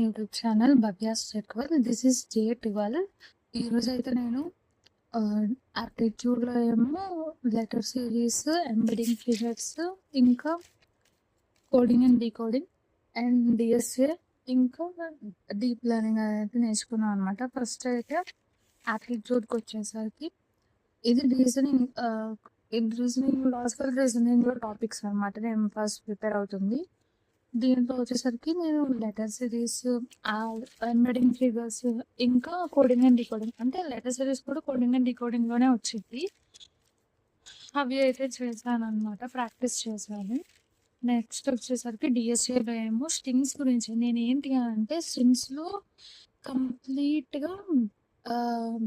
YouTube channel భవ్యాస్ టెక్వల్. This is J12. ఈరోజైతే నేను యాప్టిట్యూడ్‌లో ఏమో లెటర్ సిరీస్, ఎంబెడింగ్ ఫిగర్స్, ఇంకా coding and decoding and DSA, ఇంకా డీప్ లెర్నింగ్ అనేది నేర్చుకున్నాం అనమాట. ఫస్ట్ అయితే యాప్టిట్యూడ్‌కి వచ్చేసరికి ఇది రీజనింగ్ లాజికల్ రీజనింగ్‌లో టాపిక్స్ అనమాట. నేను ఫస్ట్ ప్రిపేర్ అవుతుంది. దీంట్లో వచ్చేసరికి నేను లెటర్ సిరీస్, ఎంబెడింగ్ ఫిగర్స్, ఇంకా కోడింగ్ అండ్ డీకోడింగ్, అంటే లెటర్ సిరీస్ కూడా కోడింగ్ అండ్ డీకోడింగ్‌లోనే వచ్చింది. అవి అయితే చేశాను అనమాట, ప్రాక్టీస్ చేశాను. నెక్స్ట్ వచ్చేసరికి డిఎస్ఏలో ఏమో స్ట్రింగ్స్ గురించి. నేను ఏంటి అంటే స్ట్రింగ్స్‌లో కంప్లీట్‌గా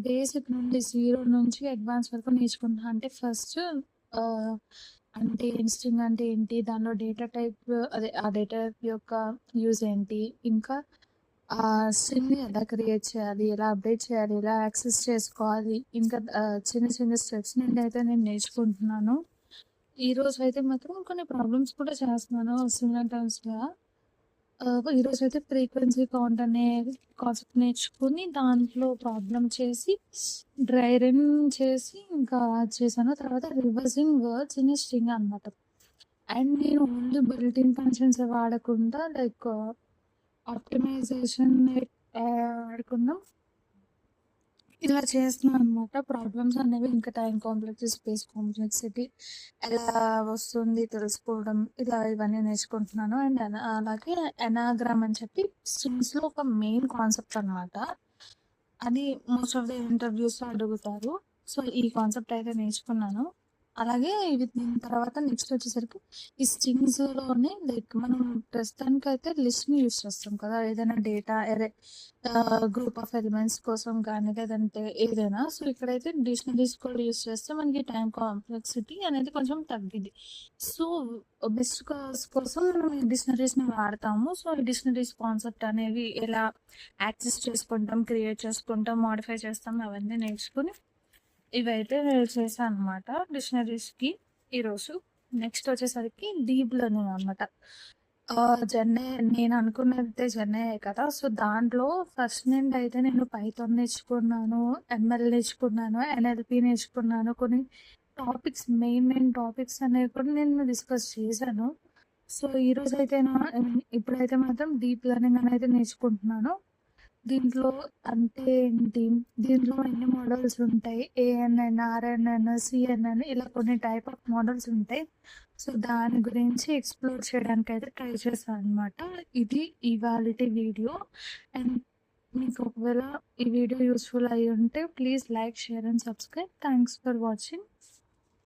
బేసిక్ నుండి 0 నుంచి అడ్వాన్స్ వరకు నేర్చుకుంటున్నా. అంటే ఫస్ట్ అంటే స్ట్రింగ్ అంటే ఏంటి, దానిలో డేటా టైప్, అదే ఆ డేటా టైప్ యొక్క యూజ్ ఏంటి, ఇంకా ఆ స్ట్రింగ్‌ని ఎలా క్రియేట్ చేయాలి, ఎలా అప్డేట్ చేయాలి, ఎలా యాక్సెస్ చేసుకోవాలి, ఇంకా చిన్న చిన్న స్టెప్స్ నుండి అయితే నేను నేర్చుకుంటున్నాను. ఈరోజు అయితే మాత్రం కొన్ని ప్రాబ్లమ్స్ కూడా చేస్తున్నాను సిమిలర్ టర్మ్స్‌గా. ఈరోజైతే ఫ్రీక్వెన్సీ కౌంట్ అనే కాన్సెప్ట్ నేర్చుకుని దాంట్లో ప్రాబ్లమ్ చేసి డ్రై రన్ చేసి ఇంకా చేశాను. తర్వాత రివర్సింగ్ వర్డ్స్ ఇన్ స్ట్రింగ్ అనమాట. అండ్ నేను ఓన్లీ బిల్ట్ ఇన్ ఫంక్షన్స్ వాడకుండా లైక్ ఆప్టిమైజేషన్ వాడకుండా ఇలా చేస్తున్నాను అనమాట. ప్రాబ్లమ్స్ అనేవి ఇంకా టైం కాంప్లెక్సిటీ, స్పేస్ కాంప్లెక్సిటీ ఎలా వస్తుంది తెలుసుకోవడం, ఇలా ఇవన్నీ నేర్చుకుంటున్నాను. అండ్ అలాగే ఎనాగ్రామ్ అని చెప్పి స్ట్రింగ్స్‌లో ఒక మెయిన్ కాన్సెప్ట్ అనమాట. అది మోస్ట్ ఆఫ్ ద ఇంటర్వ్యూస్‌లో అడుగుతారు. సో, ఈ కాన్సెప్ట్ అయితే నేర్చుకున్నాను. అలాగే దీని తర్వాత నెక్స్ట్ వచ్చేసరికి ఈ స్ట్రింగ్స్‌లోనే లైక్ మనం ప్రస్తుతానికైతే లిస్ట్‌ని యూజ్ చేస్తాం కదా! ఏదైనా డేటా గ్రూప్ ఆఫ్ ఎలిమెంట్స్ కోసం కానీ, లేదంటే ఏదైనా. సో, ఇక్కడైతే డిక్షనరీస్ కూడా యూజ్ చేస్తే మనకి టైం కాంప్లెక్సిటీ అనేది కొంచెం తగ్గిద్ది. సో, బెస్ట్ కోసం మనం ఈ డిక్షనరీస్‌ని వాడతాము. సో, ఈ డిక్షనరీస్ కాన్సెప్ట్ అనేవి ఎలా యాక్సెస్ చేసుకుంటాం, క్రియేట్ చేసుకుంటాం, మోడిఫై చేస్తాం, అవన్నీ నేర్చుకుని ఇవైతే చేశాననమాట డిక్షనరీస్‌కి ఈరోజు. నెక్స్ట్ వచ్చేసరికి డీప్ లెర్నింగ్ అనమాట. జెన్ఏ నేను అనుకున్నదైతే జెన్ఏ కదా! సో, దాంట్లో ఫస్ట్ నుండి అయితే నేను పైథాన్ నేర్చుకున్నాను, ఎంఎల్ నేర్చుకున్నాను, ఎన్ఎల్పి నేర్చుకున్నాను. కొన్ని టాపిక్స్, మెయిన్ టాపిక్స్ అనేవి కూడా నేను డిస్కస్ చేశాను. సో, ఈరోజైతే ఇప్పుడైతే మాత్రం డీప్ లెర్నింగ్ అనేది నేర్చుకుంటున్నాను. దీంట్లో అంటే ఏంటి? దీంట్లో ఎన్ని మోడల్స్ ఉంటాయి? ఏఎన్ఎన్, ఆర్ఎన్ఎన్, సిఎన్ఎన్, ఇలా కొన్ని టైప్ ఆఫ్ మోడల్స్ ఉంటాయి. సో, దాని గురించి ఎక్స్‌ప్లోర్ చేయడానికైతే ట్రై చేశాను అనమాట. ఇది ఇవాల్టి వీడియో. అండ్ మీకు ఒకవేళ ఈ వీడియో యూస్‌ఫుల్ అయ్యి ఉంటే please like, share and subscribe. Thanks for watching.